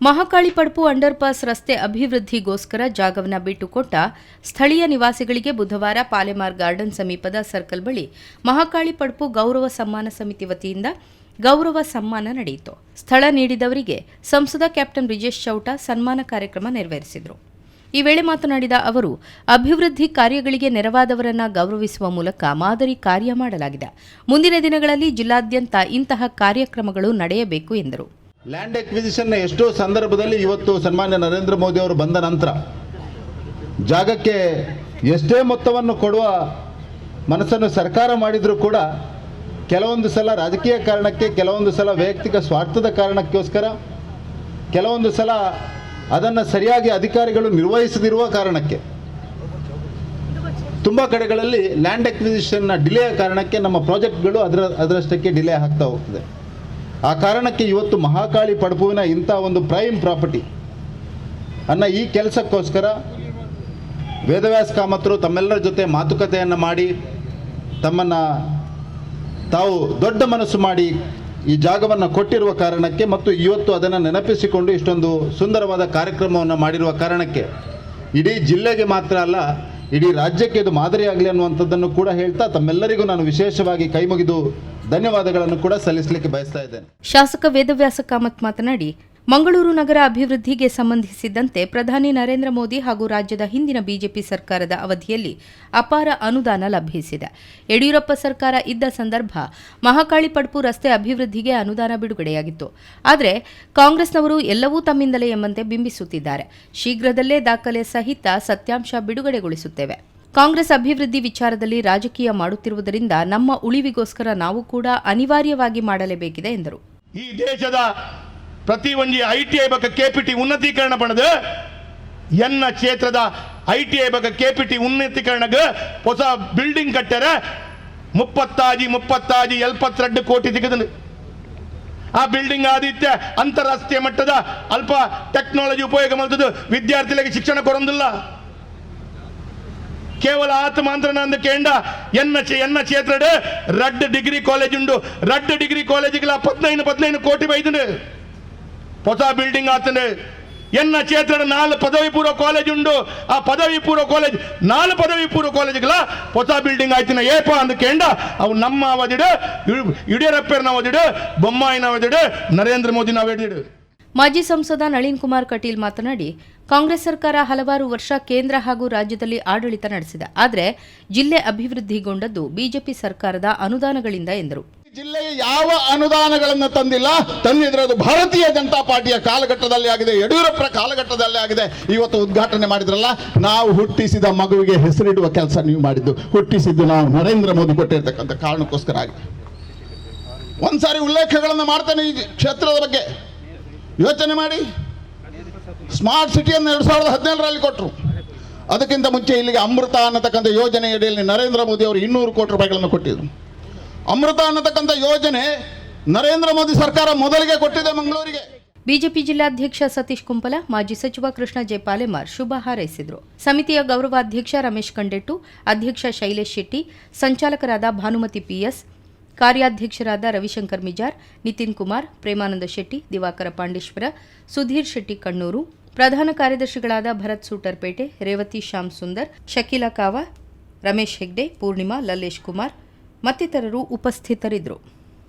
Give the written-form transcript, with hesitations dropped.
Mahakali Padpu underpass ರಸ್ತೆ ಅಭಿವೃದ್ಧಿಗೋಸ್ಕರ ಜಾಗವನ್ನು ಬಿಟ್ಟುಕೊಟ್ಟ ಸ್ಥಳೀಯ ನಿವಾಸಿಗಳಿಗೆ ಬುಧವಾರ ಪಾಲೆಮಾರ್ ಗಾರ್ಡನ್ ಸಮೀಪದ ಸರ್ಕಲ್ ಬಳಿ ಮಹಾಕಾಳಿ ಪಡ್ಪು ಗೌರವ ಸಮ್ಮಾನ ಸಮಿತಿ ವತಿಯಿಂದ ಗೌರವ ಸಮ್ಮಾನ ನಡೆಯಿತು. ಸ್ಥಳ ನೀಡಿದವರಿಗೆ ಸಂಸದ ಕ್ಯಾಪ್ಟನ್ ಬ್ರಿಜೇಶ್ ಚೌಟ ಸನ್ಮಾನ ಕಾರ್ಯಕ್ರಮ ನೆರವೇರಿಸಿದರು. ಈ ವೇಳೆ ಮಾತನಾಡಿದ ಅವರು, ಅಭಿವೃದ್ಧಿ ಕಾರ್ಯಗಳಿಗೆ ನೆರವಾದವರನ್ನು ಗೌರವಿಸುವ ಮೂಲಕ ಮಾದರಿ ಕಾರ್ಯ ಮಾಡಲಾಗಿದೆ. ಮುಂದಿನ ದಿನಗಳಲ್ಲಿ ಜಿಲ್ಲಾದ್ಯಂತ ಇಂತಹ ಕಾರ್ಯಕ್ರಮಗಳು ನಡೆಯಬೇಕು ಎಂದರು. ಲ್ಯಾಂಡ್ ಎಕ್ವಿಸಿಷನ್ನ ಎಷ್ಟೋ ಸಂದರ್ಭದಲ್ಲಿ ಇವತ್ತು ಸನ್ಮಾನ್ಯ ನರೇಂದ್ರ ಮೋದಿ ಅವರು ಬಂದ ನಂತರ ಜಾಗಕ್ಕೆ ಎಷ್ಟೇ ಮೊತ್ತವನ್ನು ಕೊಡುವ ಮನಸ್ಸನ್ನು ಸರ್ಕಾರ ಮಾಡಿದರೂ ಕೂಡ ಕೆಲವೊಂದು ಸಲ ರಾಜಕೀಯ ಕಾರಣಕ್ಕೆ, ಕೆಲವೊಂದು ಸಲ ವೈಯಕ್ತಿಕ ಸ್ವಾರ್ಥದ ಕಾರಣಕ್ಕೋಸ್ಕರ, ಕೆಲವೊಂದು ಸಲ ಅದನ್ನು ಸರಿಯಾಗಿ ಅಧಿಕಾರಿಗಳು ನಿರ್ವಹಿಸದಿರುವ ಕಾರಣಕ್ಕೆ ತುಂಬ ಕಡೆಗಳಲ್ಲಿ ಲ್ಯಾಂಡ್ ಎಕ್ವಿಸಿಷನ್ನ ಡಿಲೇಯ ಕಾರಣಕ್ಕೆ ನಮ್ಮ ಪ್ರಾಜೆಕ್ಟ್ಗಳು ಅದರಷ್ಟಕ್ಕೆ ಡಿಲೇ ಆಗ್ತಾ ಹೋಗ್ತದೆ. ಆ ಕಾರಣಕ್ಕೆ ಇವತ್ತು ಮಹಾಕಾಳಿ ಪಡ್ಪುವಿನ ಇಂಥ ಒಂದು ಪ್ರೈಮ್ ಪ್ರಾಪರ್ಟಿ ಅನ್ನೋ ಈ ಕೆಲಸಕ್ಕೋಸ್ಕರ ವೇದವ್ಯಾಸ ಕಾಮತರು ತಮ್ಮೆಲ್ಲರ ಜೊತೆ ಮಾತುಕತೆಯನ್ನು ಮಾಡಿ ತಮ್ಮನ್ನು ತಾವು ದೊಡ್ಡ ಮನಸ್ಸು ಮಾಡಿ ಈ ಜಾಗವನ್ನು ಕೊಟ್ಟಿರುವ ಕಾರಣಕ್ಕೆ ಮತ್ತು ಇವತ್ತು ಅದನ್ನು ನೆನಪಿಸಿಕೊಂಡು ಇಷ್ಟೊಂದು ಸುಂದರವಾದ ಕಾರ್ಯಕ್ರಮವನ್ನು ಮಾಡಿರುವ ಕಾರಣಕ್ಕೆ ಇಡೀ ಜಿಲ್ಲೆಗೆ ಮಾತ್ರ ಅಲ್ಲ, ಇಡೀ ರಾಜ್ಯಕ್ಕೆ ಇದು ಮಾದರಿಯಾಗಲಿ ಅನ್ನುವಂಥದ್ದನ್ನು ಕೂಡ ಹೇಳ್ತಾ ತಮ್ಮೆಲ್ಲರಿಗೂ ನಾನು ವಿಶೇಷವಾಗಿ ಕೈಮುಗಿದು ಧನ್ಯವಾದಗಳನ್ನು ಕೂಡ ಸಲ್ಲಿಸಲಿಕ್ಕೆ ಬಯಸ್ತಾ ಇದ್ದೇನೆ. ಶಾಸಕ ವೇದವ್ಯಾಸ ಕಾಮತ್ ಮಾತನಾಡಿ, ಮಂಗಳೂರು ನಗರ ಅಭಿವೃದ್ಧಿಗೆ ಸಂಬಂಧಿಸಿದಂತೆ ಪ್ರಧಾನಿ ನರೇಂದ್ರ ಮೋದಿ ಹಾಗೂ ರಾಜ್ಯದ ಹಿಂದಿನ ಬಿಜೆಪಿ ಸರ್ಕಾರದ ಅವಧಿಯಲ್ಲಿ ಅಪಾರ ಅನುದಾನ ಲಭಿಸಿದೆ. ಯಡಿಯೂರಪ್ಪ ಸರ್ಕಾರ ಇದ್ದ ಸಂದರ್ಭ ಮಹಾಕಾಳಿ ಪಡ್ಪು ರಸ್ತೆ ಅಭಿವೃದ್ಧಿಗೆ ಅನುದಾನ ಬಿಡುಗಡೆಯಾಗಿತ್ತು. ಆದರೆ ಕಾಂಗ್ರೆಸ್ನವರು ಎಲ್ಲವೂ ತಮ್ಮಿಂದಲೇ ಎಂಬಂತೆ ಬಿಂಬಿಸುತ್ತಿದ್ದಾರೆ. ಶೀಘ್ರದಲ್ಲೇ ದಾಖಲೆ ಸಹಿತ ಸತ್ಯಾಂಶ ಬಿಡುಗಡೆಗೊಳಿಸುತ್ತೇವೆ. ಕಾಂಗ್ರೆಸ್ ಅಭಿವೃದ್ಧಿ ವಿಚಾರದಲ್ಲಿ ರಾಜಕೀಯ ಮಾಡುತ್ತಿರುವುದರಿಂದ ನಮ್ಮ ಉಳಿವಿಗೋಸ್ಕರ ನಾವು ಕೂಡ ಅನಿವಾರ್ಯವಾಗಿ ಮಾಡಲೇಬೇಕಿದೆ ಎಂದರು. ಈ ದೇಶದ ಪ್ರತಿ ಒಂಜಿ ITI ಬಗ್ಗೆ KPT ಉನ್ನತೀಕರಣ ಪಡೆದ ಎನ್ನ ಕ್ಷೇತ್ರದ ITI ಬಗ್ಗೆ KPT ಉನ್ನತೀಕರಣಕ್ಕೆ ಹೊಸ ಬಿಲ್ಡಿಂಗ್ ಕಟ್ಟರೆ 32 ಕೋಟಿ ತೆಗೆದು ಆ ಬಿಲ್ಡಿಂಗ್ ಆದಿತ್ಯ ಅಂತಾರಾಷ್ಟ್ರೀಯ ಮಟ್ಟದ ಅಲ್ಪ ಟೆಕ್ನಾಲಜಿ ಉಪಯೋಗ ಮಾಡ್ತದ್ದು ವಿದ್ಯಾರ್ಥಿಗಳಿಗೆ ಶಿಕ್ಷಣ ಕೊಡೋದಿಲ್ಲ. ಕೇವಲ ಆತ್ಮಾಂತ್ರನ ಅಂದ ಕೇಂಡ ಎನ್ನ ಕ್ಷೇತ್ರ 2 ಡಿಗ್ರಿ ಕಾಲೇಜ್ ಉಂಡು. 2 ಡಿಗ್ರಿ ಕಾಲೇಜಿಗೆಲ್ಲ 15 ಕೋಟಿ ಬೈದು ಹೊಸ ಬಿಲ್ಡಿಂಗ್ ಆತಂಡೆ. ಎನ್ನ ಕ್ಷೇತ್ರ 4 ಪದವಿ ಪೂರ್ವ ಕಾಲೇಜ್ ಉಂಡು. ಆ ಪದವಿ ಪೂರ್ವ ಕಾಲೇಜ್ 4 ಪದವಿ ಪೂರ್ವ ಕಾಲೇಜ್ಗಳ ಹೊಸ ಬಿಲ್ಡಿಂಗ್ ಆಯ್ತಿನ ಏಪ ಅಂದ ಕೇಂಡ ಅವು ನಮ್ಮ ಅವಧಿಡು, ಯಡಿಯೂರಪ್ಪನ ಅವಧಿಡು, ಬೊಮ್ಮಾಯಿನ ಅವಧಿಡು, ನರೇಂದ್ರ ಮೋದಿನ ಅವಧಿಡು. ಮಾಜಿ ಸಂಸದ ನಳಿನ್ ಕುಮಾರ್ ಕಟೀಲ್ ಮಾತನಾಡಿ, ಕಾಂಗ್ರೆಸ್ ಸರ್ಕಾರ ಹಲವಾರು ವರ್ಷ ಕೇಂದ್ರ ಹಾಗೂ ರಾಜ್ಯದಲ್ಲಿ ಆಡಳಿತ ನಡೆಸಿದೆ. ಆದರೆ ಜಿಲ್ಲೆ ಅಭಿವೃದ್ಧಿಗೊಂಡದ್ದು ಬಿಜೆಪಿ ಸರ್ಕಾರದ ಅನುದಾನಗಳಿಂದ ಎಂದರು. ಜಿಲ್ಲೆಗೆ ಯಾವ ಅನುದಾನಗಳನ್ನು ತಂದಿದ್ರೆ ಅದು ಭಾರತೀಯ ಜನತಾ ಪಾರ್ಟಿಯ ಕಾಲಘಟ್ಟದಲ್ಲಿ ಆಗಿದೆ, ಯಡಿಯೂರಪ್ಪರ ಕಾಲಘಟ್ಟದಲ್ಲಿ ಆಗಿದೆ. ಇವತ್ತು ಉದ್ಘಾಟನೆ ಮಾಡಿದ್ರಲ್ಲ, ನಾವು ಹುಟ್ಟಿಸಿದ ಮಗುವಿಗೆ ಹೆಸರಿಡುವ ಕೆಲಸ ನೀವು ಮಾಡಿದ್ದು, ಹುಟ್ಟಿಸಿದ್ದು ನಾವು ನರೇಂದ್ರ ಮೋದಿ ಕೊಟ್ಟಿರ್ತಕ್ಕಂಥ ಕಾರಣಕ್ಕೋಸ್ಕರ ಆಗಿದೆ. ಒಂದ್ಸಾರಿ ಉಲ್ಲೇಖಗಳನ್ನು ಮಾಡ್ತಾನೆ ಈ ಕ್ಷೇತ್ರದ ಬಗ್ಗೆ ಯೋಚನೆ ಮಾಡಿ. ಸ್ಮಾರ್ಟ್ ಸಿಟಿಯನ್ನು 2017ರಲ್ಲಿ ಕೊಟ್ಟರು. ಅದಕ್ಕಿಂತ ಮುಂಚೆ ಇಲ್ಲಿಗೆ ಅಮೃತ ಅನ್ನತಕ್ಕಂಥ ಯೋಜನೆ ಅಡಿಯಲ್ಲಿ ನರೇಂದ್ರ ಮೋದಿ ಅವರು 200 ಕೋಟಿ ರೂಪಾಯಿಗಳನ್ನು ಕೊಟ್ಟಿದ್ರು. ಅಮೃತ ಅನ್ನತಕ್ಕಂಥ ಯೋಜನೆ ನರೇಂದ್ರ ಮೋದಿ ಸರ್ಕಾರ ಮೊದಲಿಗೆ ಕೊಟ್ಟಿದೆ ಮಂಗಳೂರಿಗೆ. ಬಿಜೆಪಿ ಜಿಲ್ಲಾಧ್ಯಕ್ಷ ಸತೀಶ್ ಕುಂಪಲ, ಮಾಜಿ ಸಚಿವ ಕೃಷ್ಣ ಜೆ ಪಾಲೆಮಾರ್ ಶುಭ ಹಾರೈಸಿದರು. ಸಮಿತಿಯ ಗೌರವಾಧ್ಯಕ್ಷ ರಮೇಶ್ ಕಂಡೆಟ್ಟು, ಅಧ್ಯಕ್ಷ ಶೈಲೇಶ್ ಶೆಟ್ಟಿ, ಸಂಚಾಲಕರಾದ ಭಾನುಮತಿ PS, ಕಾರ್ಯಾಧ್ಯಕ್ಷರಾದ ರವಿಶಂಕರ್ ಮಿಜಾರ್, ನಿತಿನ್ ಕುಮಾರ್, ಪ್ರೇಮಾನಂದ ಶೆಟ್ಟಿ, ದಿವಾಕರ ಪಾಂಡೇಶ್ವರ, ಸುಧೀರ್ ಶೆಟ್ಟಿ ಕಣ್ಣೂರು, ಪ್ರಧಾನ ಕಾರ್ಯದರ್ಶಿಗಳಾದ ಭರತ್ ಸೂಟರ್ಪೇಟೆ, ರೇವತಿ ಶ್ಯಾಮ್ ಸುಂದರ್, ಶಕೀಲಾ ಕಾವ, ರಮೇಶ್ ಹೆಗ್ಡೆ, ಪೂರ್ಣಿಮಾ, ಲಲ್ಲೇಶ್ ಕುಮಾರ್ ಮತ್ತಿತರರು ಉಪಸ್ಥಿತರಿದ್ದರು.